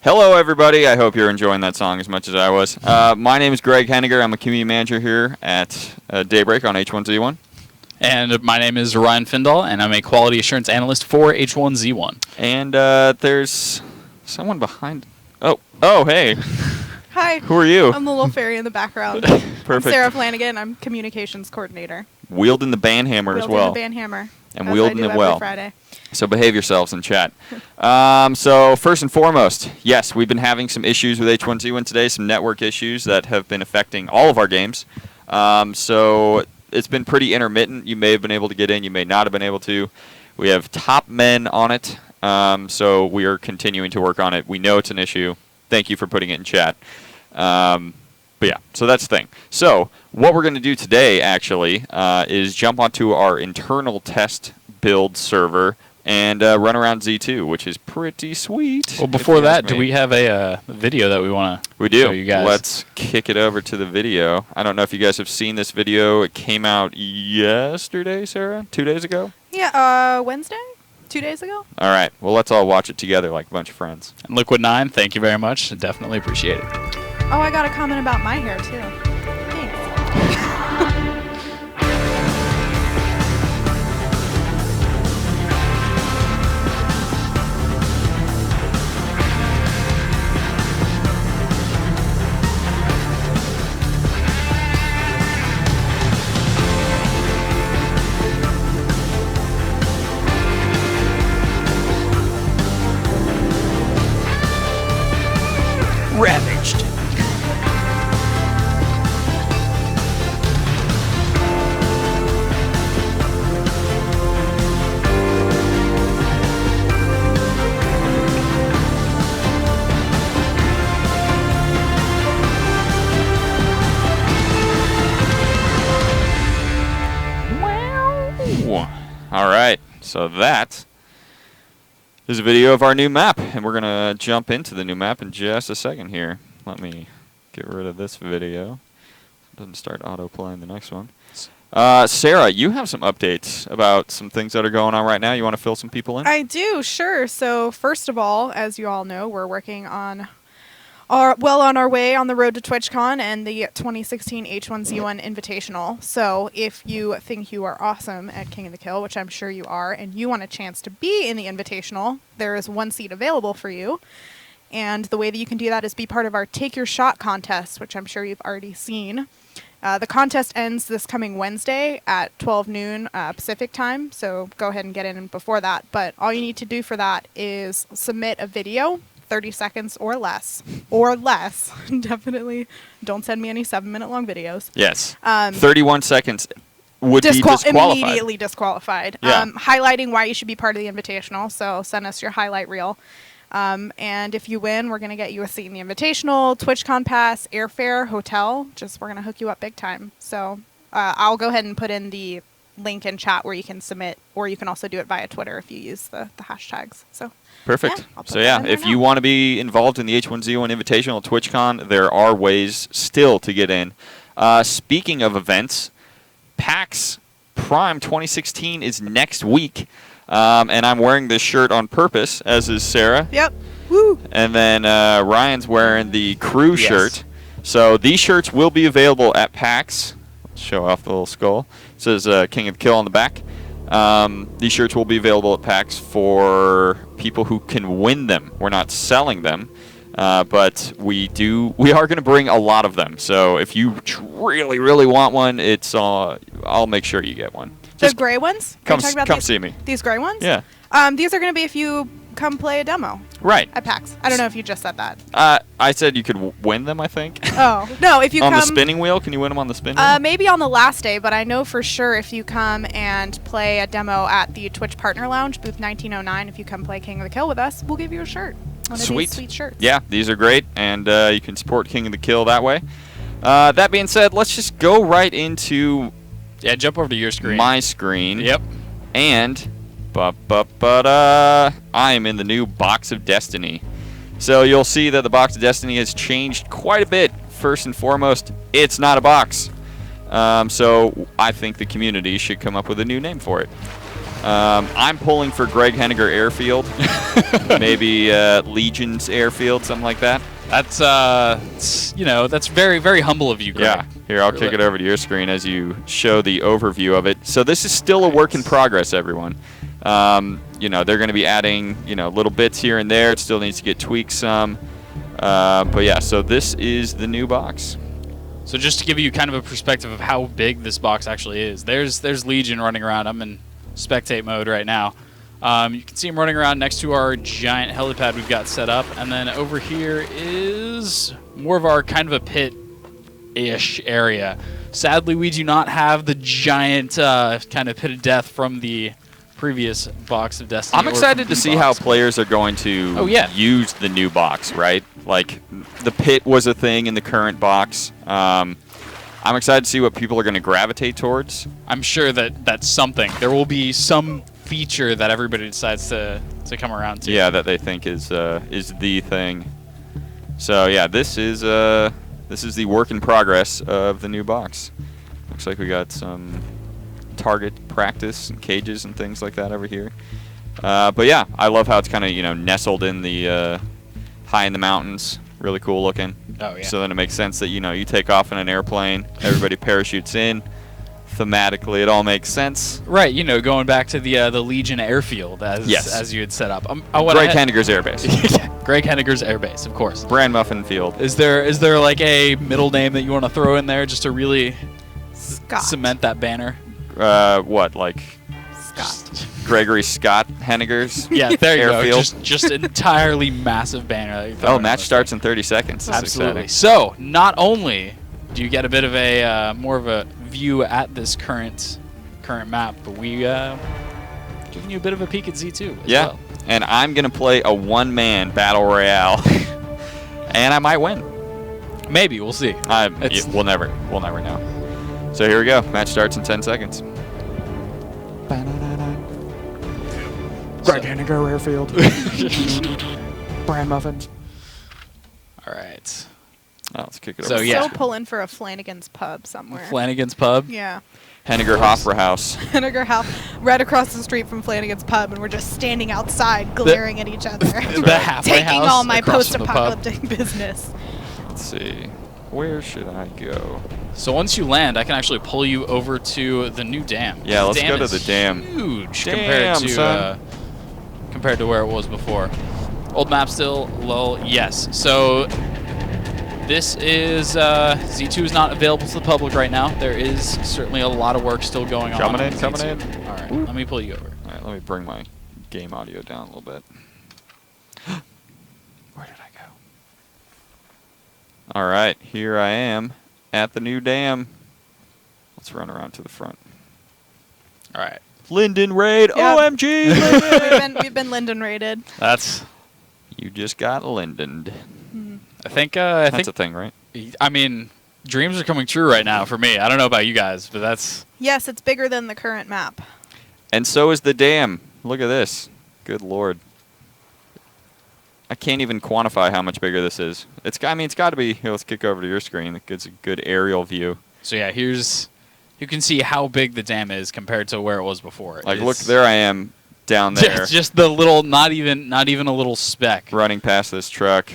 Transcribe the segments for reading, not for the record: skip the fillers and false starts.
Hello, everybody. I hope you're enjoying that song as much as I was. My name is Greg Henniger. I'm a community manager here at Daybreak on H1Z1. And my name is Ryan Findall, and I'm a quality assurance analyst for H1Z1. And there's someone behind. Oh, hey. Hi. Who are you? I'm the little fairy in the background. Perfect. I'm Sarah Flanagan. I'm communications coordinator. Wielding the band hammer as well. Wielding the band hammer. And wielding it well. Friday. So behave yourselves in chat. So first and foremost, yes, we've been having some issues with H1Z1 today, some network issues that have been affecting all of our games. So it's been pretty intermittent. You may have been able to get in. You may not have been able to. We have top men on it. So we are continuing to work on it. We know it's an issue. Thank you for putting it in chat. But yeah, so that's the thing. So what we're going to do today, actually, is jump onto our internal test build server and run around Z2, which is pretty sweet. Well, before that, do we have a video that we want to show you guys? Let's kick it over to the video. I don't know if you guys have seen this video. It came out yesterday, Sarah? 2 days ago? Yeah, Wednesday? 2 days ago? All right. Well, let's all watch it together like a bunch of friends. And Liquid 9, thank you very much. Definitely appreciate it. Oh, I got a comment about my hair, too. Thanks. Ravaged. All right. So that is a video of our new map, and we're going to jump into the new map in just a second here. Let me get rid of this video. It doesn't start auto-playing the next one. Sarah, you have some updates about some things that are going on right now. You want to fill some people in? I do, sure. So first of all, as you all know, we're working on on our way on the road to TwitchCon and the 2016 H1Z1 Invitational. So if you think you are awesome at King of the Kill, which I'm sure you are, and you want a chance to be in the Invitational, there is one seat available for you. And the way that you can do that is be part of our Take Your Shot contest, which I'm sure you've already seen. The contest ends this coming Wednesday at 12 noon Pacific time, so go ahead and get in before that. But all you need to do for that is submit a video, 30 seconds or less. Definitely don't send me any 7-minute long videos. Yes. 31 seconds would be disqualified. Immediately disqualified. Yeah. Highlighting why you should be part of the Invitational, so send us your highlight reel. And if you win, we're going to get you a seat in the Invitational, TwitchCon pass, airfare, hotel. We're going to hook you up big time. So I'll go ahead and put in the link in chat where you can submit, or you can also do it via Twitter if you use the hashtags. So perfect. If you want to be involved in the H1Z1 Invitational at TwitchCon, there are ways still to get in. Speaking of events, PAX Prime 2016 is next week. And I'm wearing this shirt on purpose, as is Sarah. Yep. Woo. And then Ryan's wearing the crew shirt. So these shirts will be available at PAX. Let's show off the little skull. It says King of the Kill on the back. These shirts will be available at PAX for people who can win them. We're not selling them, but we are going to bring a lot of them. So if you really, really want one, I'll make sure you get one. The gray ones? Come see me. These gray ones? Yeah. These are going to be if you come play a demo. Right. At PAX. I don't know if you just said that. I said you could win them, I think. Oh. No, if you on come... the spinning wheel? Can you win them on the spinning wheel? Maybe on the last day, but I know for sure if you come and play a demo at the Twitch Partner Lounge, booth 1909, if you come play King of the Kill with us, we'll give you a shirt. One of these sweet shirts. Yeah, these are great, and you can support King of the Kill that way. That being said, let's just go right into... Yeah, jump over to your screen. My screen. Yep. And I am in the new Box of Destiny. So you'll see that the Box of Destiny has changed quite a bit. First and foremost, it's not a box. So I think the community should come up with a new name for it. I'm pulling for Greg Henniger Airfield. Maybe Legion's Airfield, something like that. That's that's very, very humble of you, Greg. Yeah. Here, I'll kick it over to your screen as you show the overview of it. So this is still a work in progress, everyone. They're going to be adding, little bits here and there. It still needs to get tweaked some. But yeah, so this is the new box. So just to give you kind of a perspective of how big this box actually is, there's Legion running around. I'm in spectate mode right now. You can see him running around next to our giant helipad we've got set up. And then over here is more of our kind of a pit-ish area. Sadly, we do not have the giant kind of pit of death from the previous box of Destiny. I'm excited to see how players are going to use the new box, right? Like, the pit was a thing in the current box. I'm excited to see what people are going to gravitate towards. I'm sure that's something. There will be some feature that everybody decides to come around to. Yeah, that they think is the thing. So yeah, this is the work in progress of the new box. Looks like we got some target practice and cages and things like that over here. But yeah, I love how it's kind of nestled in the high in the mountains. Really cool looking. Oh yeah. So then it makes sense that you take off in an airplane, everybody parachutes in. Thematically, it all makes sense. Right, going back to the Legion Airfield as you had set up. Greg Henniger's airbase. Greg Henniger's airbase, of course. Brand Muffin Field. Is there like a middle name that you want to throw in there just to really Scott. cement that banner? What, like Scott. Gregory Scott Henniger's Yeah, there you airfield? go. Just entirely massive banner. Oh, match starts in 30 seconds. That's Absolutely. exciting. So, not only do you get a bit of a more of a view at this current map, but we giving you a bit of a peek at Z2 as well. And I'm gonna play a one-man battle royale, and I might win. Maybe, we'll see. We'll never know. So here we go. Match starts in 10 seconds. Greg Henniger Airfield. Brand muffins. All right. Oh, let's kick it So, over. yeah. Still pulling for a Flanagan's Pub somewhere. Flanagan's Pub. Yeah. Henniger Hofra House. Henniger House, right across the street from Flanagan's Pub, and we're just standing outside glaring at each other. The halfway Taking house all my across from the pub. post-apocalyptic business. Let's see. Where should I go? So once you land, I can actually pull you over to the new dam. Yeah, The let's dam go to is the dam. Huge Damn, compared to where it was before. Old map still, lol, yes. So this is Z2 is not available to the public right now. There is certainly a lot of work still going on. Coming in. All right, let me pull you over. All right, let me bring my game audio down a little bit. Where did I go? All right, here I am at the new dam. Let's run around to the front. All right. Linden raid, Yep. OMG! Linden! We've been Linden raided. You just got Lindened. I think That's a thing, right? I mean, dreams are coming true right now for me. I don't know about you guys, but that's Yes, it's bigger than the current map. And so is the dam. Look at this. Good lord. I can't even quantify how much bigger this is. It's got to be. Here, let's kick over to your screen. It gives a good aerial view. so. Yeah, you can see how big the dam is compared to where it was before. Like, look, there I am down there, Just the little, not even a little speck. running past this truck.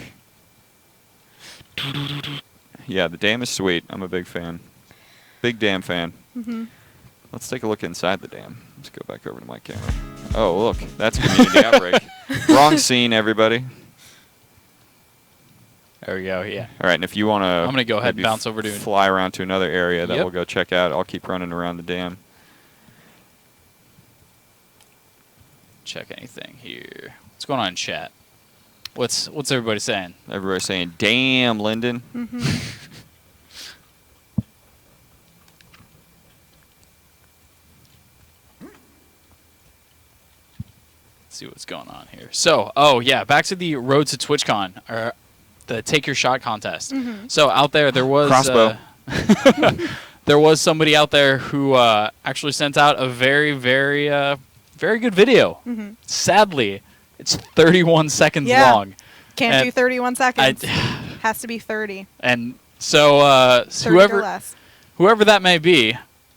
Yeah, the dam is sweet. I'm a big fan. Big dam fan. Mm-hmm. Let's take a look inside the dam. Let's go back over to my camera. Oh, look. That's Community Outbreak. Wrong scene, everybody. There we go. Yeah. All right, and if you want to... I'm gonna go ahead and bounce over to... fly around to another area that Yep. we'll go check out. I'll keep running around the dam. Check anything here. What's going on in chat? What's everybody saying? Everybody's saying, damn, Linden. Mm-hmm. Let's see what's going on here. So, oh yeah, back to the Road to TwitchCon, or the Take Your Shot contest. Mm-hmm. So out there was Crossbow. there was somebody out there who actually sent out a very, very, very good video. Mm-hmm. Sadly, it's 31 seconds Yeah. long. Can't And do 31 seconds. I- Has to be 30. And so 30 or whoever less. that may be,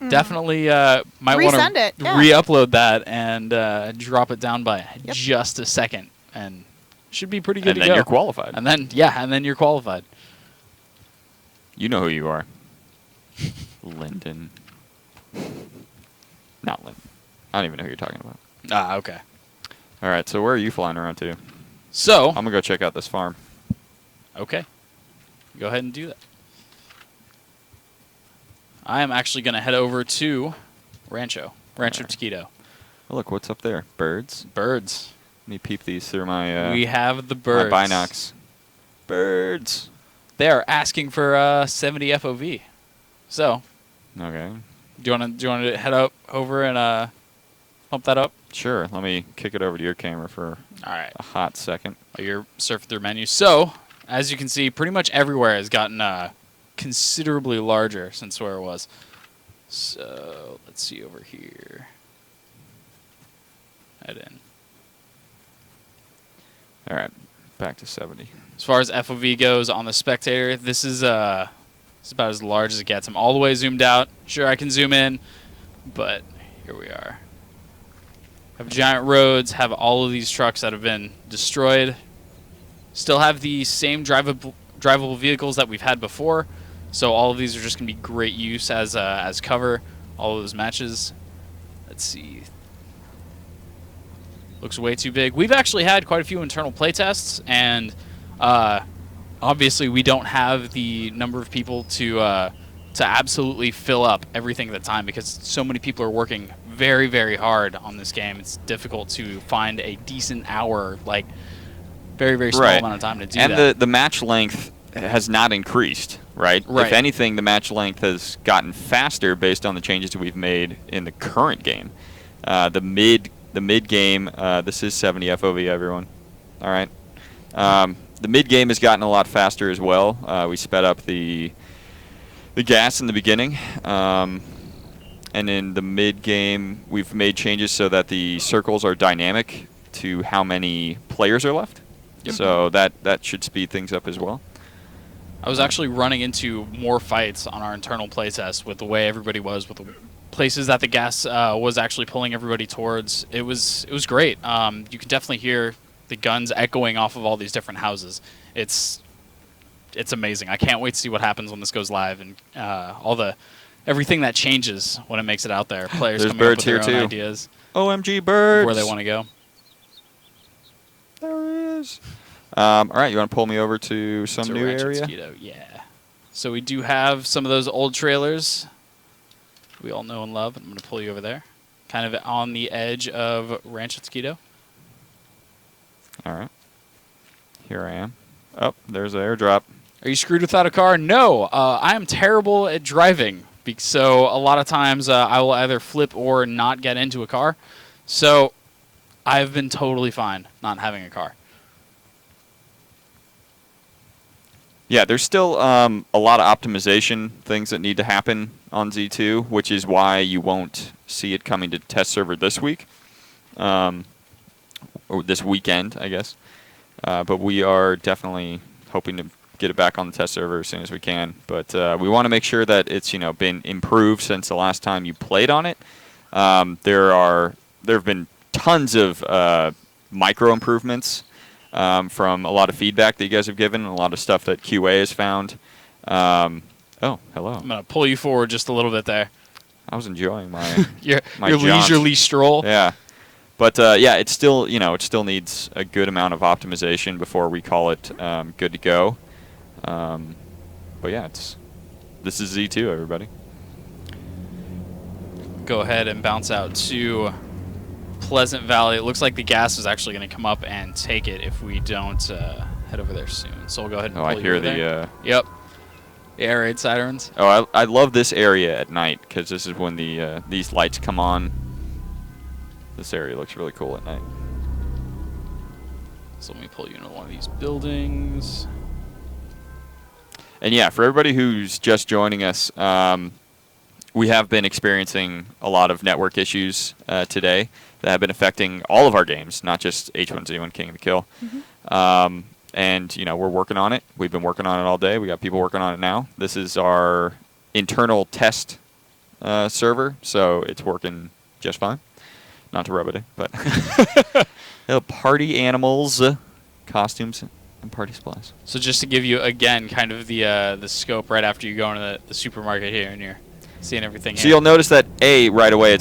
definitely might want Resend to it, yeah. re-upload that and drop it down by Yep. just a second, and should be pretty good And to then go. you're qualified. And then you're qualified. You know who you are. Lyndon. Not Lyndon. I don't even know who you're talking about. Ah, okay. All right, so where are you flying around to? So, I'm going to go check out this farm. okay. Go ahead and do that. I am actually going to head over to Rancho Alright. Taquito. Oh, look, what's up there? Birds? Birds. Let me peep these through my, We have the birds. my binocs. Birds. They are asking for 70 FOV. So, Okay. do you want to head up over and pump that up? Sure. Let me kick it over to your camera for All right. a hot second. You're surfing through menus. So, as you can see, pretty much everywhere has gotten considerably larger since where it was. So, let's see over here. Head in. All right. Back to 70. As far as FOV goes on the spectator, this is it's about as large as it gets. I'm all the way zoomed out. Sure, I can zoom in, but here we are. Have giant roads, have all of these trucks that have been destroyed. Still have the same drivable vehicles that we've had before, so all of these are just going to be great use as cover. All of those matches. Let's see. Looks way too big. We've actually had quite a few internal playtests, and obviously we don't have the number of people to absolutely fill up everything at the time because so many people are working very, very hard on this game. It's difficult to find a decent hour, like very, very small amount of time to do that. And the match length has not increased, right? Right. If anything, the match length has gotten faster based on the changes that we've made in the current game. The mid game, this is 70 FOV, everyone. All right. The mid game has gotten a lot faster as well. We sped up the gas in the beginning, and in the mid game, we've made changes so that the circles are dynamic to how many players are left. Yep. So that should speed things up as well. I was actually running into more fights on our internal playtest with the way everybody was, with the places that the gas was actually pulling everybody towards. It was great. You can definitely hear the guns echoing off of all these different houses. It's amazing. I can't wait to see what happens when this goes live and everything that changes when it makes it out there. Players There's coming up birds with their here own too. ideas, OMG birds! where they want to go. There it is. All right, you want to pull me over to some To new Rancho area? Taquito, yeah. So we do have some of those old trailers we all know and love. I'm going to pull you over there. Kind of on the edge of Rancho Taquito. All right. Here I am. Oh, there's an airdrop. Are you screwed without a car? No. I am terrible at driving. So a lot of times I will either flip or not get into a car. So I've been totally fine not having a car. Yeah, there's still a lot of optimization things that need to happen on Z2, which is why you won't see it coming to test server this week, or this weekend, I guess. But we are definitely hoping to get it back on the test server as soon as we can. But we want to make sure that it's been improved since the last time you played on it. There have been tons of micro improvements. From a lot of feedback that you guys have given, and a lot of stuff that QA has found. Oh, hello. I'm going to pull you forward just a little bit there. I was enjoying my your my your jaunt. leisurely stroll. Yeah, but yeah, it still it still needs a good amount of optimization before we call it good to go. But yeah, this is Z2, everybody. Go ahead and bounce out to Pleasant Valley. It looks like the gas is actually going to come up and take it if we don't head over there soon. So we'll go ahead and Oh, pull I you hear over there. the. Yep. The air raid sirens. Oh, I love this area at night because this is when these lights come on. This area looks really cool at night. So let me pull you into one of these buildings. And yeah, for everybody who's just joining us, we have been experiencing a lot of network issues today that have been affecting all of our games, not just H1Z1 King of the Kill. Mm-hmm. And we're working on it. We've been working on it all day. We got people working on it now. This is our internal test server, so it's working just fine. Not to rub it in, but party animals, costumes, and party supplies. So just to give you again kind of the scope right after you go into the supermarket here and you're seeing everything. So you'll notice that right away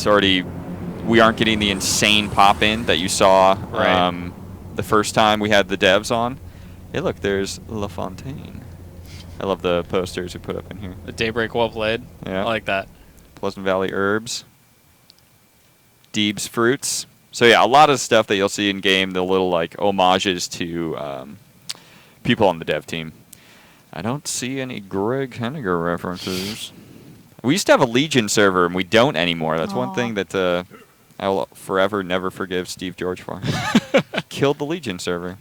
we aren't getting the insane pop in that you saw the first time we had the devs on. Hey, look, there's La Fontaine. I love the posters we put up in here. The Daybreak well played. Yeah. I like that. Pleasant Valley Herbs. Deeb's Fruits. So yeah, a lot of stuff that you'll see in game, the little like homages to people on the dev team. I don't see any Greg Henniger references. We used to have a Legion server, and we don't anymore. That's one thing that I will forever never forgive Steve George for. Killed the Legion server.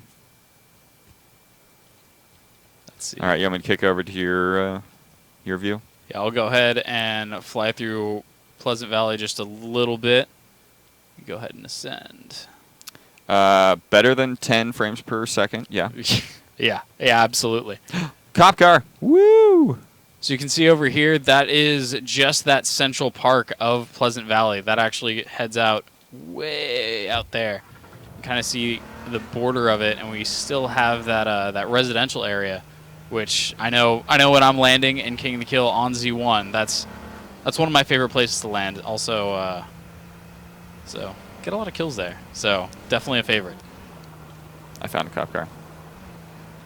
Let's see. All right, you want me to kick over to your view? Yeah, I'll go ahead and fly through Pleasant Valley just a little bit. Go ahead and ascend. Better than 10 frames per second, yeah. Yeah, absolutely. Cop car, woo! So you can see over here, that is just that central park of Pleasant Valley. That actually heads out way out there. You kind of see the border of it, and we still have that residential area, which I know when I'm landing in King of the Kill on Z1, that's one of my favorite places to land. Also, so get a lot of kills there. So definitely a favorite. I found a cop car.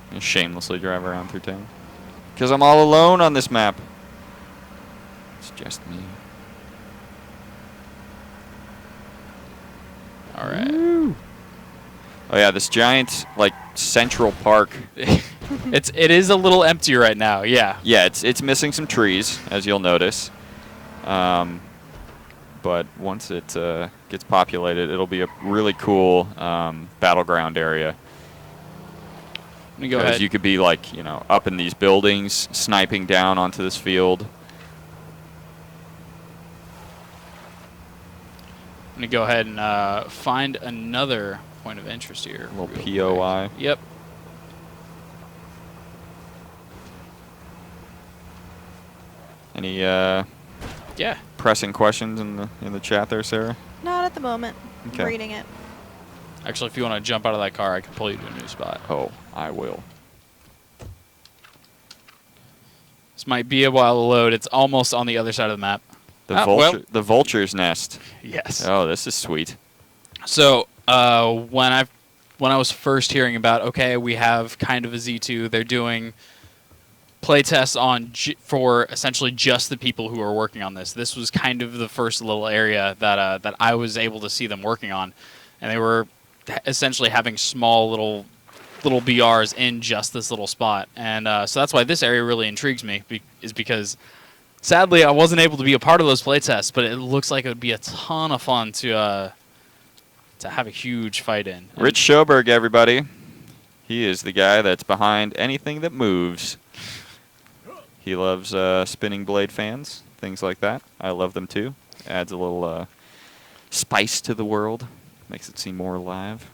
I'm gonna shamelessly drive around through town. Because I'm all alone on this map. It's just me. All right. Woo. Oh yeah, this giant like central park. It is a little empty right now. Yeah. Yeah, it's missing some trees, as you'll notice. But once it gets populated, it'll be a really cool battleground area. Let me go Because ahead. you could be like, up in these buildings, sniping down onto this field. I'm going to go ahead and find another point of interest here. A little real POI. quick. Yep. Any Yeah. pressing questions in the chat there, Sarah? Not at the moment. Okay. I'm reading it. Actually, if you want to jump out of that car, I can pull you to a new spot. Oh, I will. This might be a while to load. It's almost on the other side of the map. The vulture's nest. Yes. Oh, this is sweet. So when I was first hearing about, okay, we have kind of a Z2, they're doing playtests for essentially just the people who are working on this. This was kind of the first little area that I was able to see them working on, and they were essentially having small little BRs in just this little spot, and so that's why this area really intrigues me, is because sadly I wasn't able to be a part of those playtests, but it looks like it would be a ton of fun to have a huge fight in. Rich Schoberg, everybody. He is the guy that's behind anything that moves. He loves spinning blade fans, things like that. I love them too. Adds a little spice to the world. Makes it seem more alive.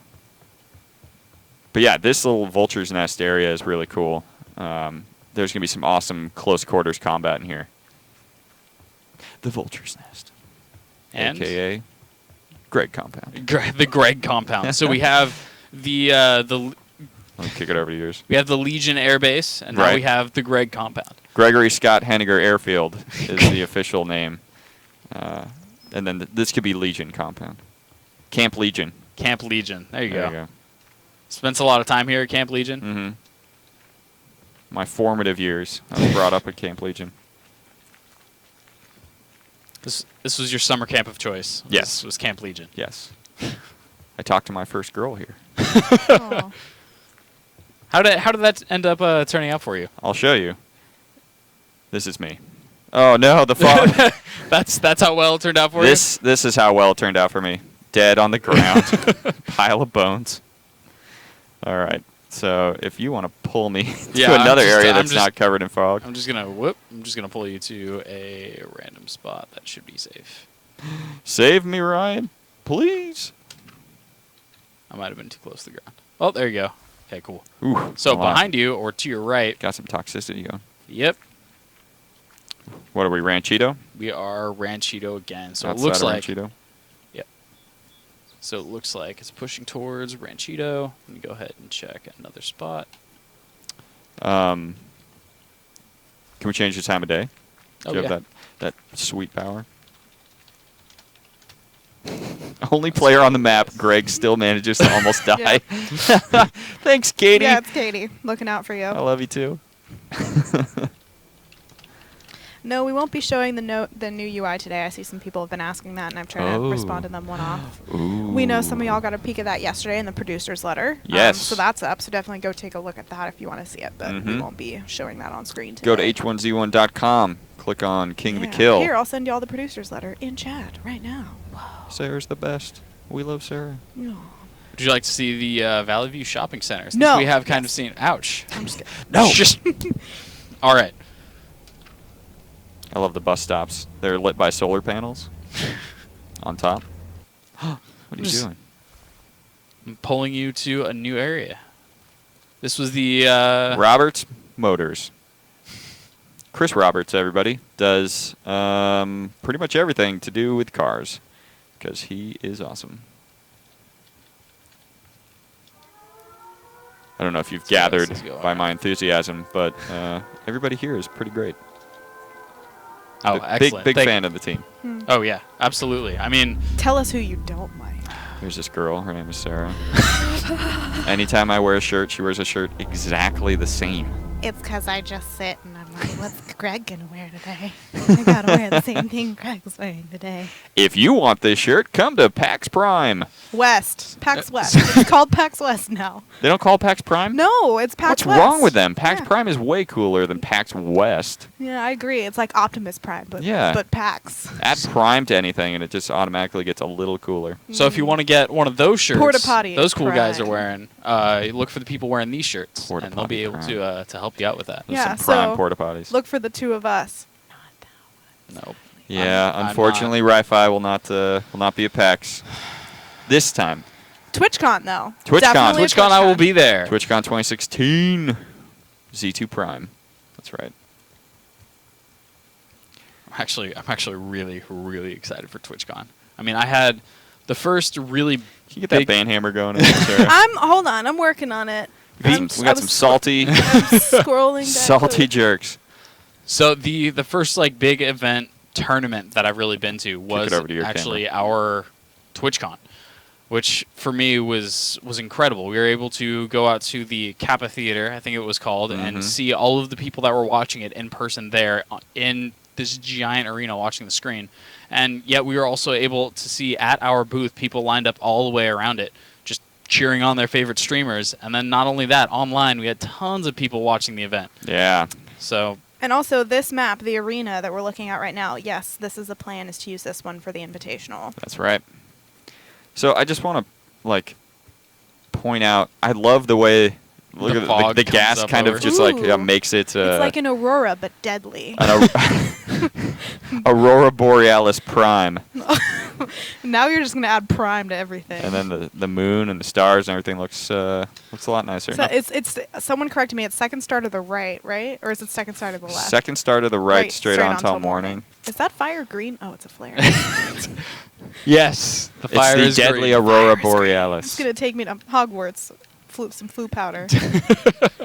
But yeah, this little Vulture's Nest area is really cool. There's going to be some awesome close quarters combat in here. The Vulture's Nest. And AKA Greg Compound. the Greg compound. So we have the Let me kick it over to yours. we have the Legion Air Base, and now Right. we have the Greg compound. Gregory Scott Henniger Airfield is the official name. And then this could be Legion Compound. Camp Legion. Camp Legion. There you There go. you go. Spent a lot of time here at Camp Legion. Mm-hmm. My formative years. I was brought up at Camp Legion. This was your summer camp of choice. Yes. Was Camp Legion. Yes. I talked to my first girl here. Aw. How did that end up turning out for you? I'll show you. This is me. Oh no, the fog. That's how well it turned out for This is how well it turned out for me. Dead on the ground. Pile of bones. All right. So if you want to pull me Yeah, to I'm another just- area I'm that's just- not covered in fog. you. I'm just gonna pull you to a random spot that should be safe. Save me, Ryan. Please. I might have been too close to the ground. Oh, there you go. Okay, cool. Ooh. So wow. behind you or to your right. Got some toxicity going. Yep. What are we, Ranchito? We are Ranchito again. So Outside it looks of like Ranchito. So it looks like it's pushing towards Ranchito. Let me go ahead and check another spot. Can we change the time of day? Oh, Do you have that sweet power? Only player on the map, Greg, still manages to almost die. Thanks, Katie. Yeah, it's Katie. Looking out for you. I love you too. No, we won't be showing the new UI today. I see some people have been asking that, and I'm trying to respond to them one off. Ooh. We know some of y'all got a peek at that yesterday in the producer's letter. Yes. So that's up. So definitely go take a look at that if you want to see it. But we won't be showing that on screen today. Go to h1z1.com. Click on King the Kill. Here, I'll send you all the producer's letter in chat right now. Wow. Sarah's the best. We love Sarah. No. Would you like to see the Valley View shopping center? Since No. we have kind of seen. Ouch. I'm just kidding. No. Just. All right. I love the bus stops. They're lit by solar panels on top. What are you doing? I'm pulling you to a new area. This was the Roberts Motors. Chris Roberts, everybody, does pretty much everything to do with cars because he is awesome. I don't know if you've See how this gathered is going. by my enthusiasm, but everybody here is pretty great. Oh, excellent. Big Thank- fan of the team. Oh yeah, absolutely. I mean, Tell us who you don't like. There's this girl. Her name is Sarah. Anytime I wear a shirt, she wears a shirt exactly the same. It's because I just sit and I'm like, what's Greg going to wear today? I got to wear the same thing Greg's wearing today. If you want this shirt, come to PAX Prime. West. PAX West. It's called PAX West now. They don't call it PAX Prime? No, it's PAX What's West. wrong with them? PAX Yeah. Prime is way cooler than PAX West. Yeah, I agree. It's like Optimus Prime, but Yeah. but PAX. Add Prime to anything, and it just automatically gets a little cooler. so if you want to get one of those shirts, Porta potty those cool guys are Prime. wearing, look for the people wearing these shirts, Porta and they'll be potty able to help you out with that. There's Yeah, some Prime so porta potties. Look for the two of us. No. Yeah, I'm unfortunately, Ri-Fi will not be at PAX this time. TwitchCon, though. TwitchCon. Definitely a TwitchCon, I will be there. TwitchCon 2016, Z2 Prime. That's right. I'm actually really, really excited for TwitchCon. I mean, I had the first really Can you get that big band hammer going in there, Sarah? Hold on. I'm working on it. We got some salty, I'm scrolling down. salty jerks. So the first like big event tournament that I've really been to was over to your actually our TwitchCon, which for me was incredible. We were able to go out to the Kappa Theater, I think it was called, and see all of the people that were watching it in person there in this giant arena watching the screen. And yet we were also able to see at our booth people lined up all the way around it, just cheering on their favorite streamers. And then not only that, online we had tons of people watching the event. Yeah. So And also this map, the arena that we're looking at right now, yes, this is the plan, is to use this one for the Invitational. That's right. So I just want to point out. I love the way The at fog the comes gas up kind over. of just Ooh. makes it. It's like an aurora, but deadly. Aurora Borealis Prime, Now you're just going to add prime to everything. and then the moon and the stars and everything looks a lot nicer. So it's someone corrected me. It's second star to the right, right? Or is it second star to the left? Second star to the right, straight on till till morning. Is that fire green? Oh, it's a flare. yes, the It's fire the is deadly green. Aurora It's Borealis. gonna take me to Hogwarts. Some flu powder.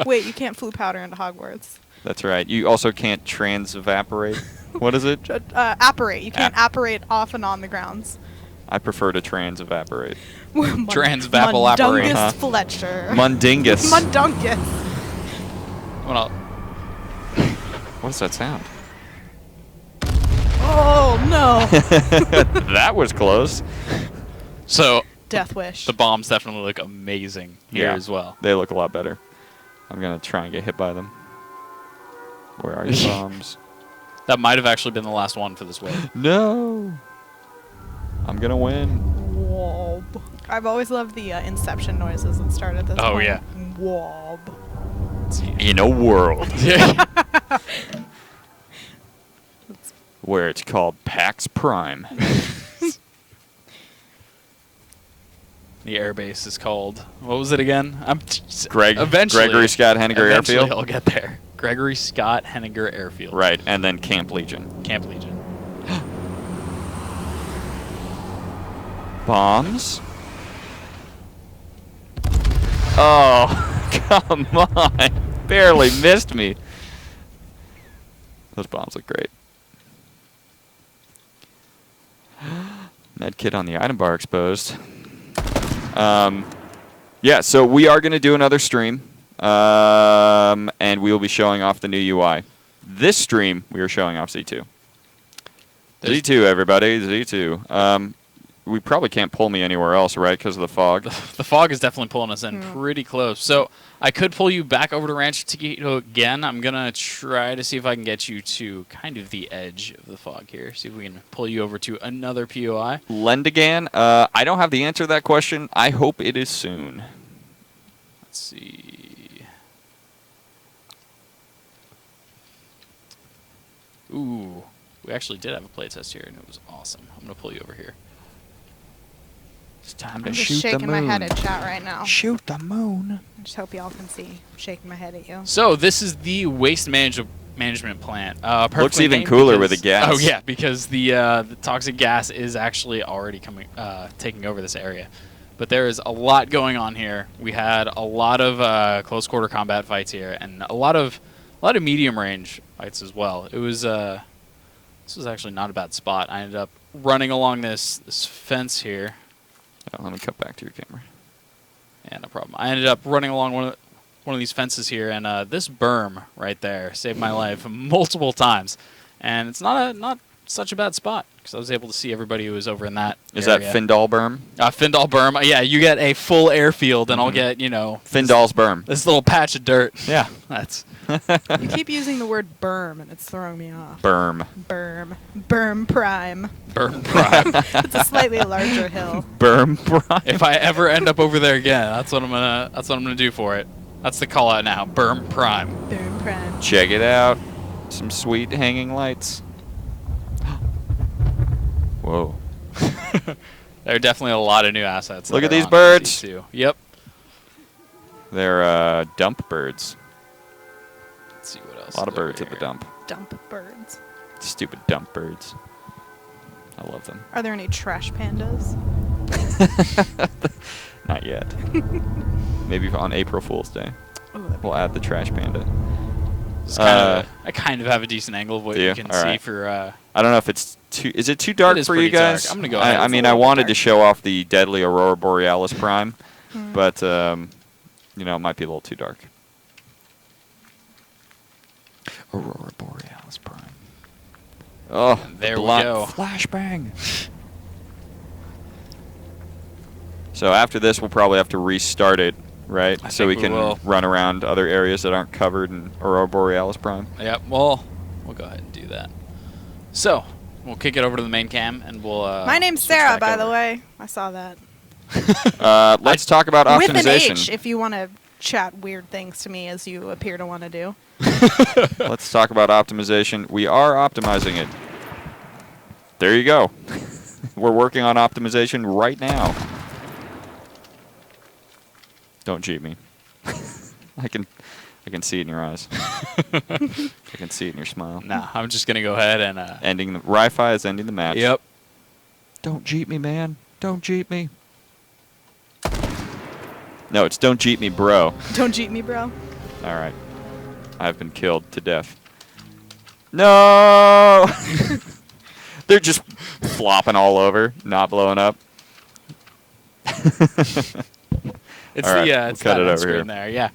Wait, you can't flu powder into Hogwarts. That's right. You also can't trans-evaporate. What is it? Apparate. You can't apparate off and on the grounds. I prefer to trans-evaporate. Trans-vapolaparate. Mundungus Huh? Fletcher. Mundingus. Mundungus. Well, What is that sound? Oh, no. That was close. so Death wish. the bombs definitely look amazing here as well. They look a lot better. I'm going to try and get hit by them. Where are your bombs? That might have actually been the last one for this wave. No. I'm going to win. Wob. I've always loved the Inception noises that start at this Oh, point. yeah. Wob. In a world where it's called PAX Prime. The airbase is called. What was it again? Gregory Scott Henniger Eventually Airfield. I'll get there. Gregory Scott Henniger Airfield. Right, and then Camp Legion. Camp Legion. Bombs? Oh, come on. Barely missed me. Those bombs look great. Med kit on the item bar exposed. Yeah, so we are going to do another stream, and we will be showing off the new UI. This stream, we are showing off Z2. Z2, everybody, Z2. We probably can't pull me anywhere else, right, because of the fog? The fog is definitely pulling us in pretty close. So I could pull you back over to Rancho Chiquito again. I'm going to try to see if I can get you to kind of the edge of the fog here. See if we can pull you over to another POI. Lendigan, I don't have the answer to that question. I hope it is soon. Let's see. Ooh, we actually did have a playtest here, and it was awesome. I'm going to pull you over here. It's time to I'm shoot just the shaking my moon. head at chat right now. Shoot the moon. I just hope y'all can see. I'm shaking my head at you. So this is the waste management plant. Looks even cooler with the gas. Oh yeah, because the toxic gas is actually already taking over this area. But there is a lot going on here. We had a lot of close quarter combat fights here, and a lot of medium range fights as well. It was this was actually not a bad spot. I ended up running along this fence here. Oh, let me cut back to your camera. Yeah, no problem. I ended up running along one of these fences here, and this berm right there saved my life multiple times. And it's not such a bad spot because I was able to see everybody who was over in that Is area. that Findall berm? Findall berm. Yeah, you get a full airfield, and I'll get Findall's berm. this little patch of dirt. Yeah. That's You keep using the word berm, and it's throwing me off. Berm. Berm. Berm Prime. berm prime. It's a slightly larger hill. Berm prime. If I ever end up over there again, that's what I'm gonna do for it. That's the call out now. Berm prime. Berm Prime. Check it out. Some sweet hanging lights. Whoa. There are definitely a lot of new assets. Look that at are these on birds. C2. Yep. They're dump birds. Let's see what else. A lot of is over birds at the here. dump. Dump birds. Stupid dump birds. I love them. Are there any trash pandas? Not yet. Maybe on April Fool's Day. Oh, that'd be We'll add the trash panda. I kind of have a decent angle of what do you you? can All see right. for. I don't know if it's too. Is it too dark It is for you pretty dark. guys? I'm gonna go ahead. I It's a mean, I little wanted dark. to show off the deadly Aurora Borealis Prime, but it might be a little too dark. Aurora Borealis Prime. Oh, There we blunt go. flashbang. So after this, we'll probably have to restart it, right? I So we think we can will. run around other areas that aren't covered in Aurora Borealis Prime. Yep. Well, we'll go ahead and do that. So we'll kick it over to the main cam, and we'll. My name's switch Sarah, back by over. the way. I saw that. Let's talk about With an optimization. H, if you want to chat weird things to me as you appear to want to do. Let's talk about optimization. We are optimizing it. There you go. We're working on optimization right now. Don't cheat me. I can see it in your eyes. I can see it in your smile. Nah, I'm just gonna go ahead and. Ending the Wi-Fi is ending the match. Yep. Don't cheat me, man. Don't cheat me. No, it's don't cheat me, bro. Don't cheat me, bro. All right. I've been killed to death. No! They're just flopping all over, not blowing up. It's All right, it's we'll cut that it over screen here. there. Yeah.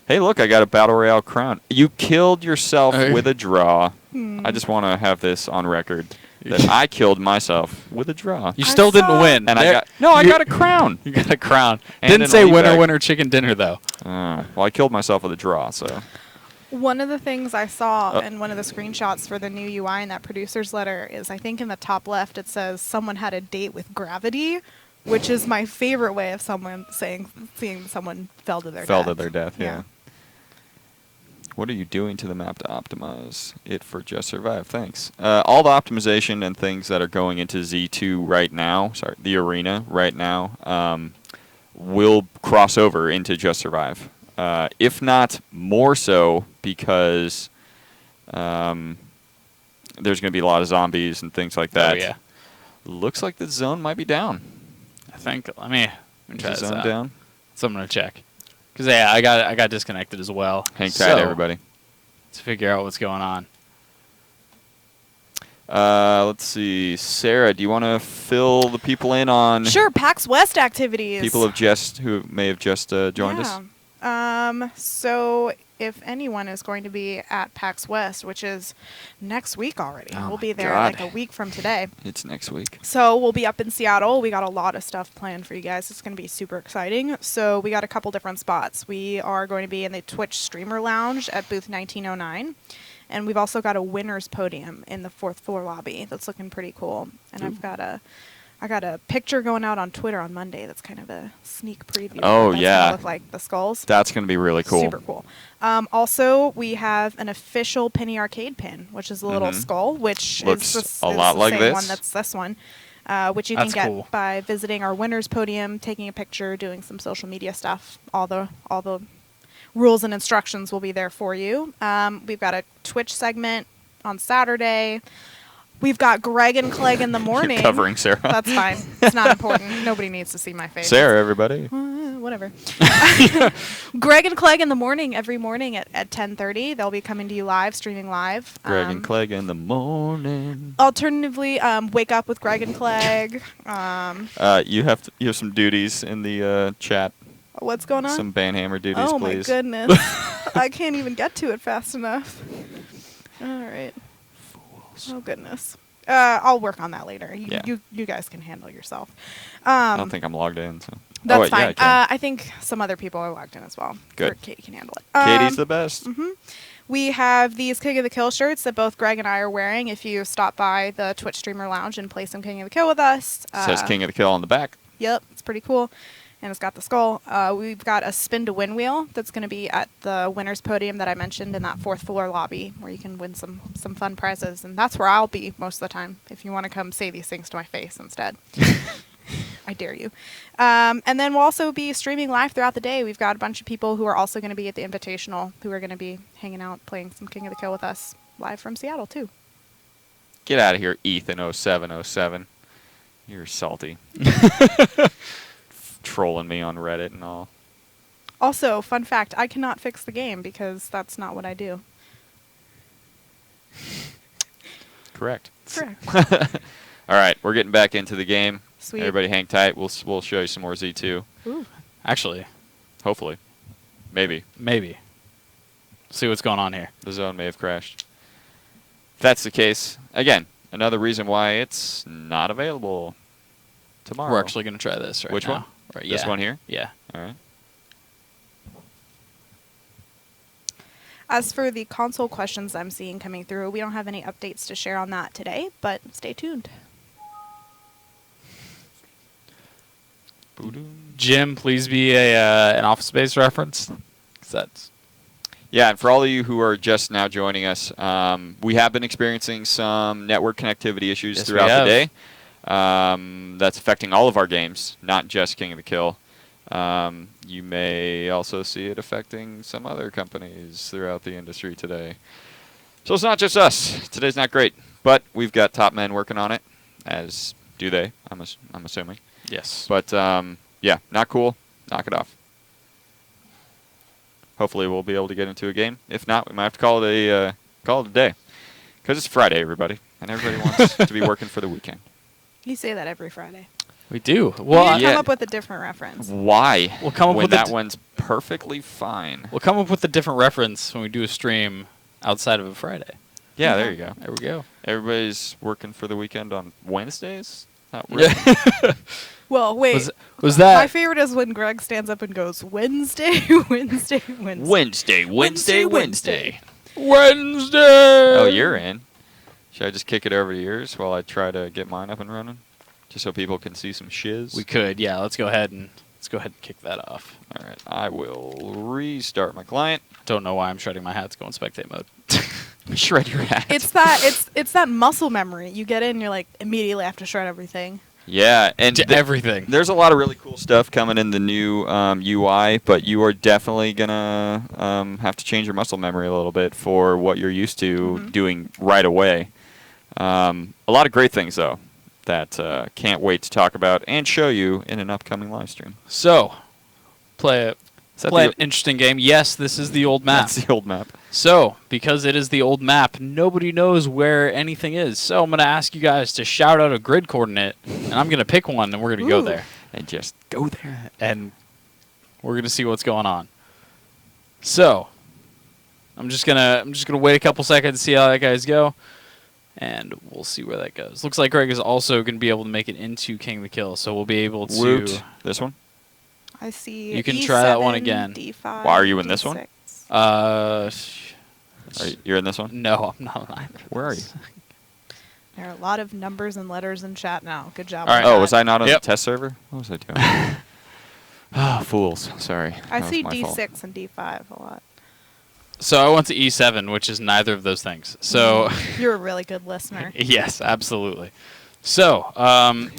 Hey, look, I got a Battle Royale crown. You killed yourself Hey. with a draw. I just want to have this on record that I killed myself with a draw. You I still didn't saw- win. And There- I you- got a crown. You got a crown. And Didn't an say Ollie winner, bag. winner, chicken dinner though. Well, I killed myself with a draw, so. One of the things I saw in one of the screenshots for the new UI in that producer's letter is, I think in the top left it says someone had a date with gravity, which is my favorite way of seeing someone fell to their death. Yeah. What are you doing to the map to optimize it for Just Survive? Thanks. All the optimization and things that are going into Z2 right now, the arena right now, will cross over into Just Survive. if not more so because there's going to be a lot of zombies and things like that. Oh, yeah. Looks like the zone might be down. I think. Let me try Is this the zone out. down? So I'm gonna check. Cause yeah, I got disconnected as well. Hang tight, So, everybody. Let's figure out what's going on. Let's see. Sarah, do you want to fill the people in on Sure, PAX West activities. people who may have just joined us? So if anyone is going to be at PAX West, which is next week already, Oh we'll be my there God. like a week from today. It's next week. So we'll be up in Seattle. We got a lot of stuff planned for you guys. It's going to be super exciting. So we got a couple different spots. We are going to be in the Twitch Streamer Lounge at booth 1909. And we've also got a winner's podium in the 4th floor lobby that's looking pretty cool. And I got a picture going out on Twitter on Monday that's kind of a sneak preview. Oh, of what that's yeah. gonna look like the skulls. That's going to be really cool. Super cool. Also, we have an official Penny Arcade pin, which is a little skull, which Looks is a lot the like same this. one that's this one, which you That's can get cool. by visiting our winner's podium, taking a picture, doing some social media stuff. All the rules and instructions will be there for you. We've got a Twitch segment on Saturday. We've got Greg and Clegg in the morning. You're covering Sarah. That's fine. It's not important. Nobody needs to see my face. Sarah, everybody. Whatever. Greg and Clegg in the morning, every morning at 10:30. They'll be coming to you live, streaming live. Greg and Clegg in the morning. Alternatively, Wake Up with Greg and Clegg. You have some duties in the chat. What's going on? Some Banhammer duties, oh please. my goodness. I can't even get to it fast enough. All right. Oh goodness. I'll work on that later. Yeah. You guys can handle yourself. I don't think I'm logged in. So. That's oh, wait, fine. Yeah, I can. I think some other people are logged in as well. Good. Or Katie can handle it. Katie's the best. We have these King of the Kill shirts that both Greg and I are wearing. If you stop by the Twitch Streamer Lounge and play some King of the Kill with us. Says King of the Kill on the back. Yep, it's pretty cool. And it's got the skull. We've got a spin to win wheel that's going to be at the winner's podium that I mentioned in that 4th floor lobby where you can win some fun prizes. And that's where I'll be most of the time if you want to come say these things to my face instead. I dare you. And then we'll also be streaming live throughout the day. We've got a bunch of people who are also going to be at the Invitational who are going to be hanging out playing some King of the Kill with us live from Seattle too. Get out of here, Ethan0707. You're salty. Trolling me on Reddit and all. Also, fun fact, I cannot fix the game because that's not what I do. Correct. Correct. All right, we're getting back into the game. Sweet. Everybody hang tight. We'll show you some more Z2. Ooh. Actually, Hopefully. Maybe. maybe. See what's going on here. The zone may have crashed. If that's the case, again, another reason why it's not available tomorrow. We're actually going to try this right Which now. one? Right, This yeah. one here? Yeah. All right. As for the console questions I'm seeing coming through, we don't have any updates to share on that today, but stay tuned. Jim, please be an Office Space reference. 'Cause that's Yeah, and for all of you who are just now joining us, we have been experiencing some network connectivity issues Yes, we throughout the have. day. That's affecting all of our games, not just King of the Kill. You may also see it affecting some other companies throughout the industry today. So it's not just us. Today's not great, but we've got top men working on it, as do they, I'm assuming. yes. But, yeah, not cool. Knock it off. Hopefully we'll be able to get into a game. If not, we might have to call it a day. Because it's Friday, everybody, and everybody wants to be working for the weekend. You say that every Friday. We do. We Well, need to yeah. come up with a different reference. Why? We'll come up when with a that d- one's perfectly fine. we'll come up with a different reference when we do a stream outside of a Friday. Yeah, there you go. There we go. Everybody's working for the weekend on Wednesdays? Not really. Well, wait. Was My that favorite is when Greg stands up and goes, Wednesday, Wednesday, Wednesday. Wednesday. Wednesday? Oh, you're in. Should I just kick it over to yours while I try to get mine up and running? Just so people can see some shiz? We could, yeah. Let's go ahead and kick that off. All right, I will restart my client. Don't know why I'm shredding my hat to go in spectate mode. Shred your hat. It's that muscle memory. You get in, you're like, immediately have to shred everything. Yeah, and to everything. there's a lot of really cool stuff coming in the new UI, but you are definitely gonna have to change your muscle memory a little bit for what you're used to doing right away. A lot of great things though that can't wait to talk about and show you in an upcoming live stream. So, play that an the- interesting game. Yes, this is the old map. That's the old map. So, because it is the old map, nobody knows where anything is. So, I'm going to ask you guys to shout out a grid coordinate, and I'm going to pick one, and we're going to go there. And just go there. And we're going to see what's going on. So, I'm just gonna wait a couple seconds to see how that guys go, and we'll see where that goes. Looks like Greg is also going to be able to make it into King of the Kill, so we'll be able to. Woot. This one? I see. You can E7, try that one again. D5, Why are you in this one? D6. You're in this one? No, I'm not either. Where are you? There are a lot of numbers and letters in chat now. Good job. All on right. Oh, that. was I not on Yep. the test server? What was I doing? Ah, fools. Sorry. I That was see my fault. D6 and D5 a lot. So I went to E7, which is neither of those things. So, You're a really good listener. yes, absolutely. So,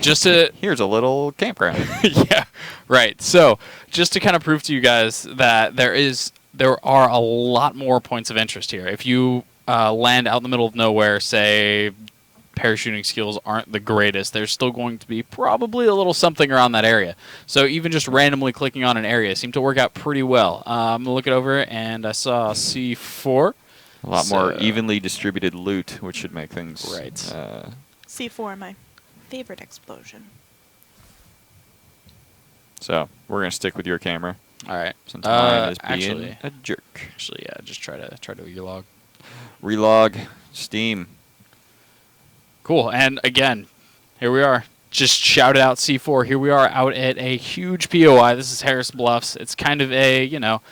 just to Here's a little campground. yeah, right. So, just to kind of prove to you guys that there are a lot more points of interest here. If you land out in the middle of nowhere, say parachuting skills aren't the greatest, there's still going to be probably a little something around that area. So even just randomly clicking on an area seemed to work out pretty well. I'm gonna look it over, and I saw C4. A lot more So- evenly distributed loot, which should make things Right. C4, my favorite explosion. So we're gonna stick with your camera All right. since mine is being Actually, a jerk. yeah, just try to relog. Relog Steam. Cool. And again, here we are. Just shouted out C4. Here we are out at a huge POI. This is Harris Bluffs. It's kind of a, out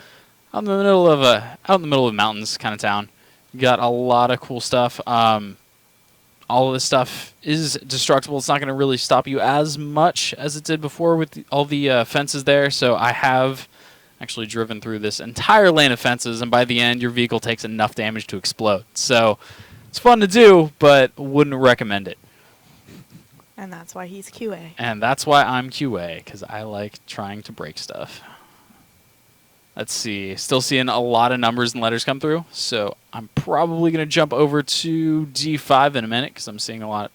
in the middle of mountains kind of town. You got a lot of cool stuff. All of this stuff is destructible. It's not going to really stop you as much as it did before with all the fences there. So I have actually driven through this entire lane of fences, and by the end, your vehicle takes enough damage to explode. So it's fun to do, but wouldn't recommend it. And that's why he's QA. And that's why I'm QA, because I like trying to break stuff. Let's see. Still seeing a lot of numbers and letters come through, so I'm probably going to jump over to D5 in a minute, because I'm seeing a lot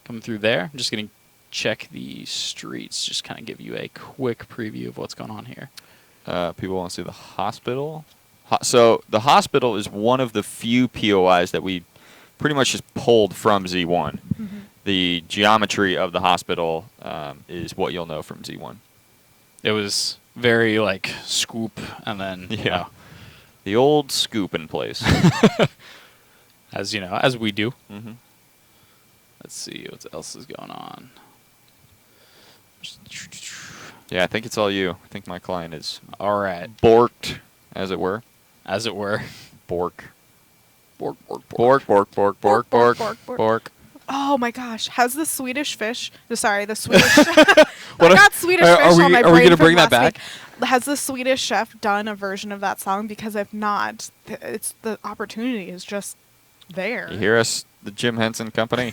coming through there. I'm just going to check the streets, just kind of give you a quick preview of what's going on here. People want to see the hospital. So the hospital is one of the few POIs that we pretty much just pulled from Z1. The geometry of the hospital is what you'll know from Z1. It was very, scoop, and then, Yeah. The old scoop in place. as we do. Mm-hmm. Let's see what else is going on. Yeah, I think it's all you. I think my client is All right. borked, as it were. As it were. Bork. Bork, bork, Bork, bork, bork, bork, bork, bork, bork. bork. Oh my gosh, has the Swedish fish? Sorry, the Swedish. I got Swedish are fish we- on my are we brain gonna from bring that last back? week. Has the Swedish chef done a version of that song? Because if not, it's the opportunity is just there. You hear us, the Jim Henson Company?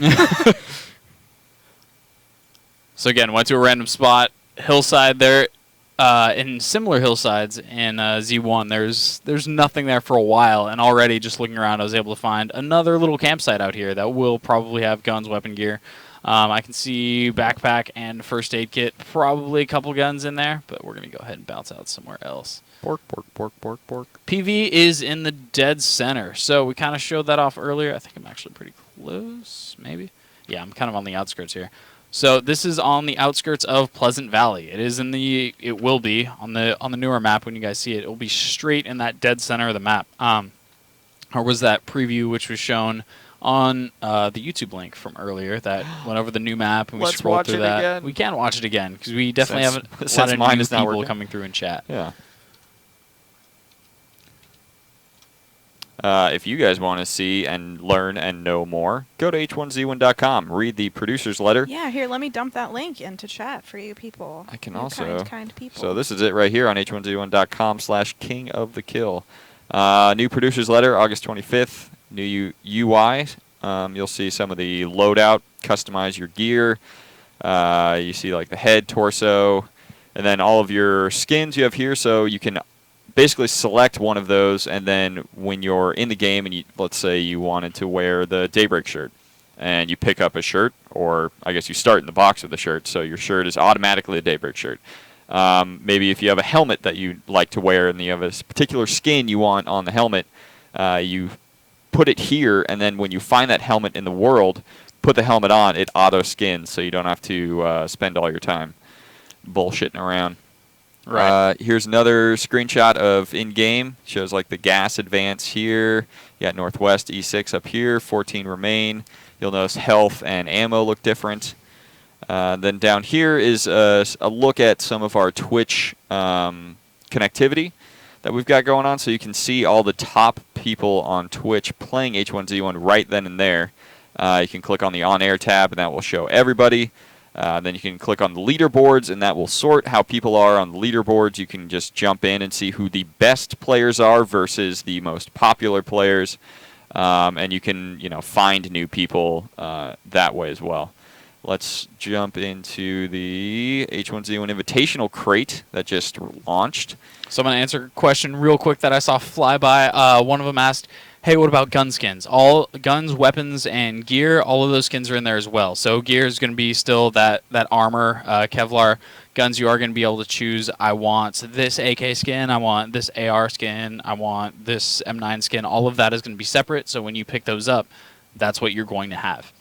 So again, went to a random spot, hillside there. In similar hillsides in Z1, there's nothing there for a while, and already just looking around, I was able to find another little campsite out here that will probably have guns, weapon gear. I can see backpack and first aid kit, probably a couple guns in there, but we're gonna go ahead and bounce out somewhere else. Bork, bork, bork, bork, bork. PV is in the dead center, so we kind of showed that off earlier. I think I'm actually pretty close, maybe. Yeah, I'm kind of on the outskirts here. So this is on the outskirts of Pleasant Valley. It will be on the newer map when you guys see it. It will be straight in that dead center of the map. Or was that preview which was shown on the YouTube link from earlier that went over the new map and we Let's scrolled watch through it that. again. We can watch it again because we definitely Since- have a lot since of mine new is not people working. coming through in chat. Yeah. If you guys want to see and learn and know more, go to h1z1.com. Read the producer's letter. Yeah, here, let me dump that link into chat for you people. I can You also. kind people. So this is it right here on h1z1.com/king of the kill. New producer's letter, August 25th. New UI. You'll see some of the loadout, customize your gear, You see like the head, torso, and then all of your skins you have here. So you can basically select one of those, and then when you're in the game and let's say you wanted to wear the Daybreak shirt, and you pick up a shirt, or I guess you start in the box with the shirt, so your shirt is automatically a Daybreak shirt. Maybe if you have a helmet that you like to wear and you have a particular skin you want on the helmet, you put it here, and then when you find that helmet in the world, put the helmet on, it auto-skins, so you don't have to spend all your time bullshitting around. Right. Here's another screenshot of in-game. Shows like the gas advance here. You got Northwest E6 up here, 14 remain. You'll notice health and ammo look different. Then down here is a look at some of our Twitch connectivity that we've got going on. So you can see all the top people on Twitch playing H1Z1 right then and there. You can click on the on-air tab, and that will show everybody. Then you can click on the leaderboards, and that will sort how people are on the leaderboards. You can just jump in and see who the best players are versus the most popular players. And you can, find new people that way as well. Let's jump into the H1Z1 Invitational crate that just launched. So I'm going to answer a question real quick that I saw fly by. One of them asked, hey, what about gun skins? All guns, weapons, and gear, all of those skins are in there as well. So gear is going to be still that armor, Kevlar. Guns, you are going to be able to choose, I want this AK skin, I want this AR skin, I want this M9 skin. All of that is going to be separate, so when you pick those up, that's what you're going to have.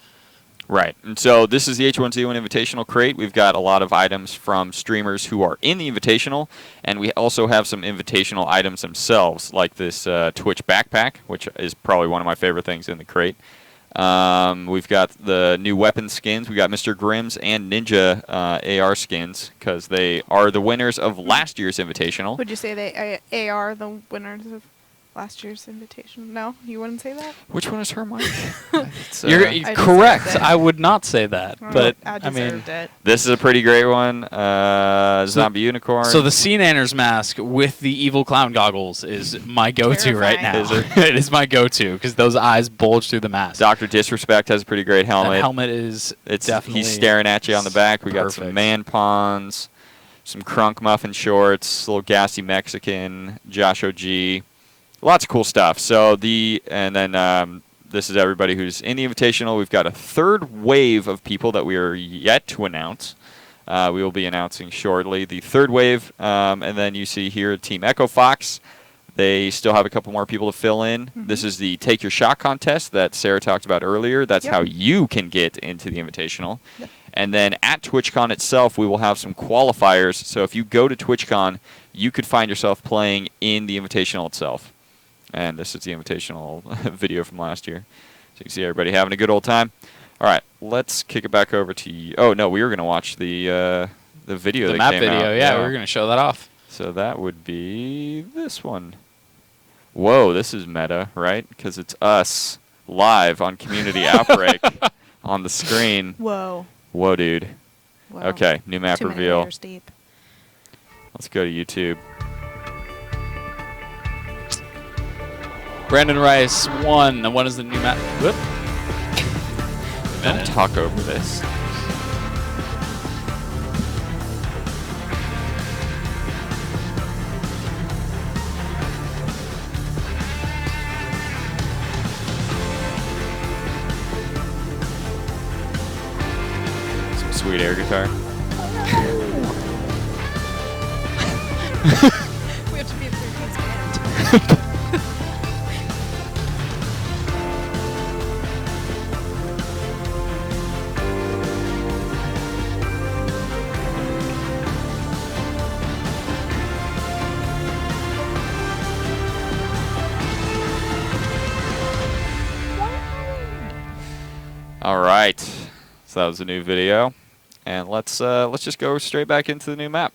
Right. And so this is the H1Z1 Invitational crate. We've got a lot of items from streamers who are in the Invitational, and we also have some Invitational items themselves, like this Twitch backpack, which is probably one of my favorite things in the crate. We've got the new weapon skins. We got Mr. Grimm's and Ninja AR skins, because they are the winners of last year's Invitational. Would you say they are the winners of last year's invitation? No, you wouldn't say that. Which one is her mic? You're I correct. deserved it. I would not say that, but I I mean, deserved it. This is a pretty great one. Zombie Unicorn. so the Sea Nanners mask with the evil clown goggles is my go-to right now. Terrifying. Is it? It is my go-to because those eyes bulge through the mask. Dr. Disrespect has a pretty great That helmet. helmet is definitely. He's staring at you on the back. We got perfect. some man pawns, some crunk muffin shorts, little gassy Mexican, Josh OG. Lots of cool stuff. So this is everybody who's in the Invitational. We've got a third wave of people that we are yet to announce. We will be announcing shortly the third wave. And then you see here Team Echo Fox. They still have a couple more people to fill in. Mm-hmm. This is the Take Your Shot contest that Sarah talked about earlier. That's Yep. how you can get into the Invitational. Yep. And then at TwitchCon itself, we will have some qualifiers. So if you go to TwitchCon, you could find yourself playing in the Invitational itself. And this is the Invitational video from last year. So you can see everybody having a good old time. All right, let's kick it back over to you. Oh, no, we were going to watch the video The that map came video, out. yeah, we're going to show that off. So that would be this one. Whoa, this is meta, right? Because it's us live on Community Outbreak on the screen. Whoa. Whoa, dude. Whoa. Okay, new map 2 minute reveal. layers deep. Let's go to YouTube. Brandon Rice, 1. What is the new map? Whoop. Don't talk over this. Some sweet air guitar. We have to be a 13's band. All right, so that was a new video, and let's just go straight back into the new map.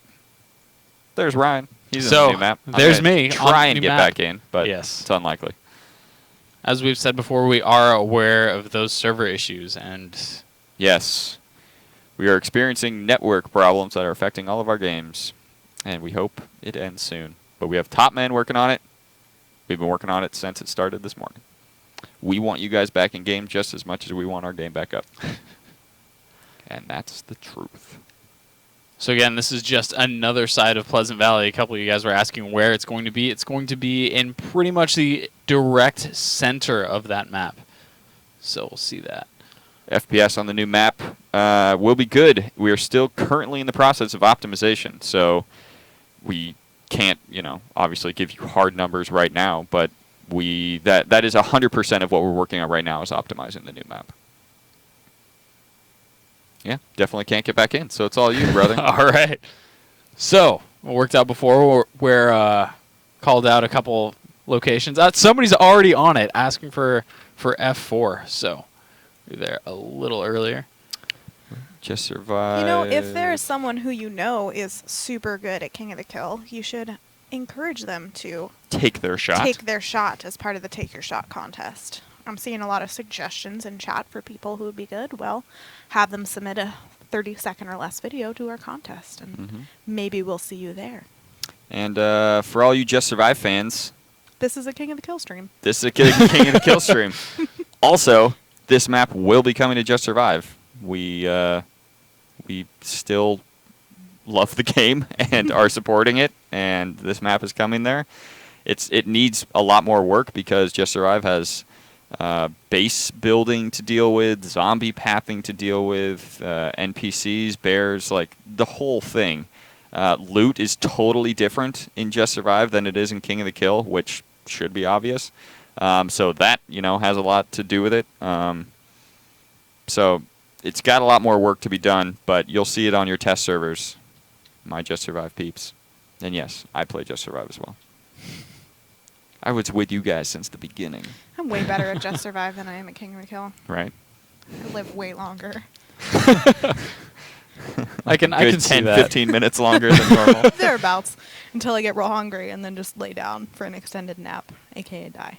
There's Ryan. He's in So, the new map. I'm there's gonna me on Try the and new get map. back in, but Yes. it's unlikely. As we've said before, we are aware of those server issues, and Yes, we are experiencing network problems that are affecting all of our games, and we hope it ends soon. But we have top men working on it. We've been working on it since it started this morning. We want you guys back in game just as much as we want our game back up. And that's the truth. So again, this is just another side of Pleasant Valley. A couple of you guys were asking where it's going to be. It's going to be in pretty much the direct center of that map. So we'll see that. FPS on the new map will be good. We are still currently in the process of optimization, so we can't, obviously give you hard numbers right now, but that is 100% of what we're working on right now is optimizing the new map. Yeah, definitely can't get back in, so it's all you, brother. All right. So, what worked out before, we're called out a couple locations. Somebody's already on it, asking for F4, so we're there a little earlier. Just survive. If there is someone who is super good at King of the Kill, you should encourage them to take their shot as part of the Take Your Shot contest. I'm seeing a lot of suggestions in chat for people who would be good. Well, have them submit a 30-second or less video to our contest, and maybe we'll see you there. And for all you Just Survive fans, this is a King of the Kill stream. This is a King of the Kill stream. Also, this map will be coming to Just Survive. We still love the game and are supporting it, and this map is coming there. It needs a lot more work because Just Survive has base building to deal with, zombie pathing to deal with, NPCs, bears, like the whole thing. Loot is totally different in Just Survive than it is in King of the Kill, which should be obvious. So that, has a lot to do with it. So it's got a lot more work to be done, but you'll see it on your test servers, my Just Survive peeps. And yes, I play Just Survive as well. I was with you guys since the beginning. I'm way better at Just Survive than I am at King of the Kill. Right. I live way longer. I can see 10, that. 15 minutes longer than normal. Thereabouts. Until I get real hungry and then just lay down for an extended nap, a.k.a. die.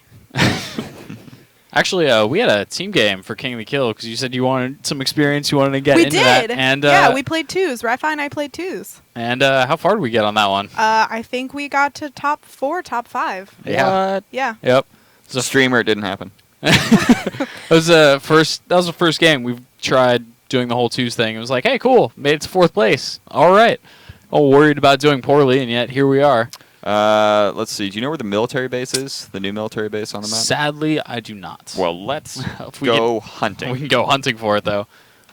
Actually, we had a team game for King of the Kill because you said you wanted some experience. You wanted to get We into did. that. And, yeah, we played twos. Rafi and I played twos. And how far did we get on that one? I think we got to top 4, top 5. Yeah. What? Yeah. Yep. As a streamer, it didn't happen. That was the first game. We tried doing the whole twos thing. It was like, hey, cool, made it to 4th place. All right. All worried about doing poorly, and yet here we are. Let's see. Do you know where the military base is? The new military base on the map? Sadly, I do not. Well, let's We go can hunting. go hunting for it, though.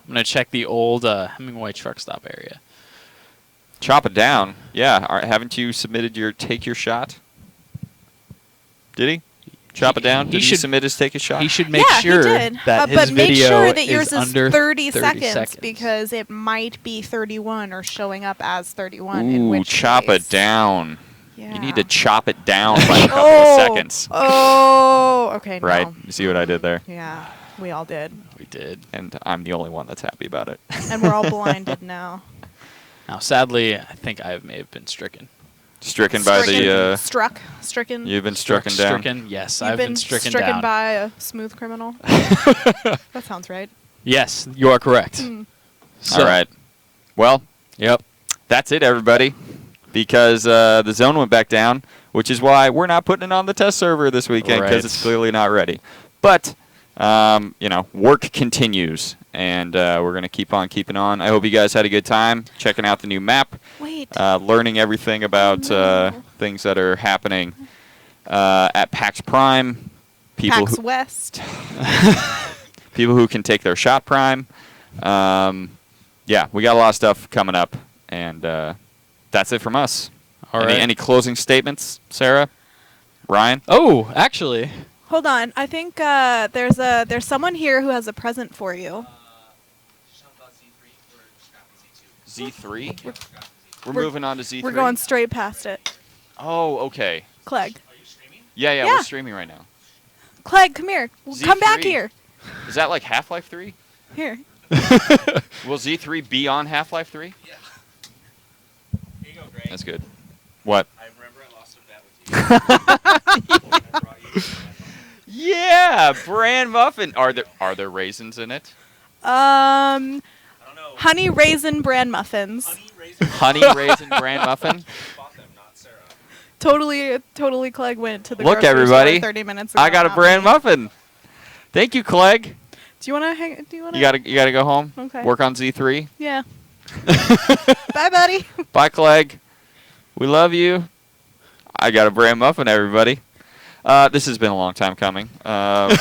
I'm going to check the old Hemingway truck stop area. Chop it down. Yeah. Haven't you submitted your Take Your Shot? Did he? Chop it down? Did he submit his Take a Shot? He should make yeah, sure he did. that his but video make sure that yours is is under 30 seconds seconds because it might be 31 or showing up as 31. Ooh, in which chop case. it down. Yeah. You need to chop it down by a couple of seconds. Oh, okay. No. Right? You see what I did there? Yeah, we all did. We did. And I'm the only one that's happy about it. And we're all blinded now. Now, sadly, I think I may have been stricken. Stricken by the... Stricken. You've been stricken down. Stricken, yes, You've I've been stricken down. by a smooth criminal. That sounds right. Yes, you are correct. All right. Well, Yep. that's it, everybody. Because the zone went back down, which is why we're not putting it on the test server this weekend because Right. it's clearly not ready. But, work continues, and we're going to keep on keeping on. I hope you guys had a good time checking out the new map, Wait. learning everything about things that are happening at PAX Prime. PAX West. People who can take their shot prime. Yeah, we got a lot of stuff coming up, and that's it from us. All right. Any closing statements, Sarah? Ryan? Oh, actually. Hold on. I think there's someone here who has a present for you. Z3? We're We're- moving on to Z3. We're going straight past it. Oh, okay. Clegg. Yeah, Yeah. we're streaming right now. Clegg, come here. Come back Z3. here. Is that like Half-Life 3? Here. Will Z3 be on Half-Life 3? Yeah. Here you go, Greg. That's good. What? I remember I lost a bet with you. I brought you some. Yeah, bran muffin. Are there raisins in it? I don't know. Honey raisin bran muffins. Honey Honey raisin bran muffin. bought them, not Sarah. Totally Clegg went to the Look, grocery everybody. store 30 minutes ago. I got a not bran me. muffin. Thank you, Clegg. Do you want to hang? Do you want to? You gotta go home. Okay. Work on Z3. Yeah. Bye, buddy. Bye, Clegg. We love you. I got a bran muffin, everybody. This has been a long time coming. A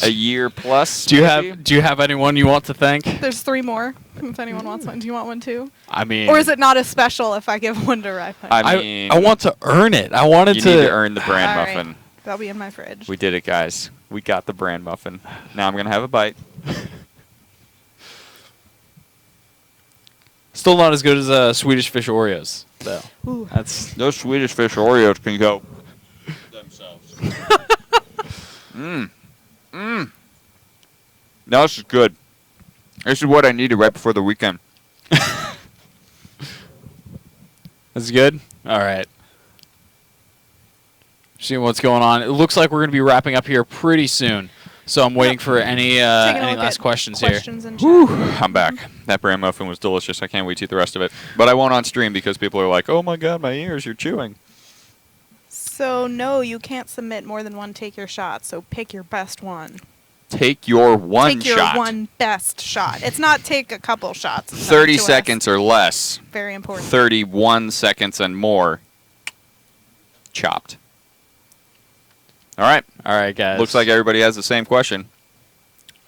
year plus. Do you maybe? have anyone you want to thank? There's 3 more. If anyone wants one, do you want one too? I mean, Or is it not as special if I give one to Ripon? I mean, I want to earn it. I wanted you to. need to earn the bran All right. muffin. That'll be in my fridge. We did it, guys. We got the bran muffin. Now I'm gonna have a bite. Still not as good as Swedish Fish Oreos, though. Ooh. That's Those Swedish Fish Oreos can go themselves. No, this is good. This is what I needed right before the weekend. That's good. All right. Seeing what's going on. It looks like we're going to be wrapping up here pretty soon. So I'm waiting for any Taking a last look at questions in Whew, chat. I'm back. That bran muffin was delicious. I can't wait to eat the rest of it. But I won't on stream because people are like, "Oh my god, my ears, you're chewing." So no, you can't submit more than one take your shot. So pick your best one. Take your one Take your shot. one best shot. It's not take a couple shots. It's 30 up to us. seconds or less. Very important. 31 seconds and more. Chopped. All right. All right, guys. Looks like everybody has the same question.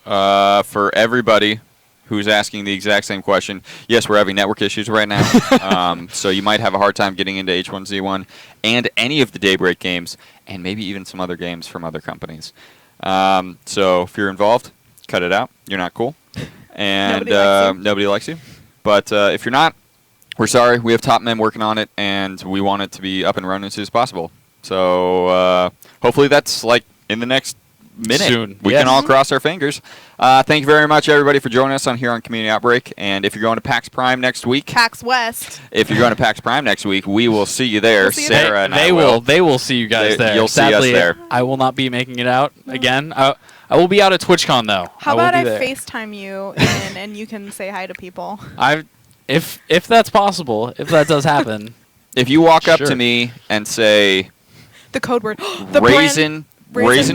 For everybody who's asking the exact same question, yes, we're having network issues right now. So you might have a hard time getting into H1Z1 and any of the Daybreak games, and maybe even some other games from other companies. So if you're involved, cut it out. You're not cool. And Nobody likes you. nobody likes you. But if you're not, we're sorry. We have top men working on it, and we want it to be up and running as soon as possible. So hopefully that's like in the next minute. Soon. We Yes. can all cross our fingers. Thank you very much, everybody, for joining us on here on Community Outbreak. And if you're going to PAX Prime next week, PAX West. if you're going to PAX Prime next week, we will see you there. We'll see you Sarah there. and They I will. They will see you guys there. You'll see us Sadly, there. I will not be making it out again. I will be out at TwitchCon though. How will about be I there. FaceTime you and you can say hi to people? If that's possible, if that does happen. If you walk up Sure. to me and say The code word. The raisin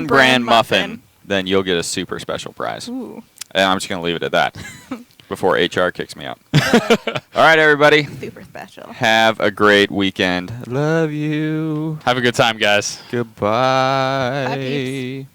bran muffin, muffin. then you'll get a super special prize. Ooh, And I'm just going to leave it at that before HR kicks me out. All right, everybody. super special. Have a great weekend. Love you. Have a good time, guys. Goodbye. Bye, peeps.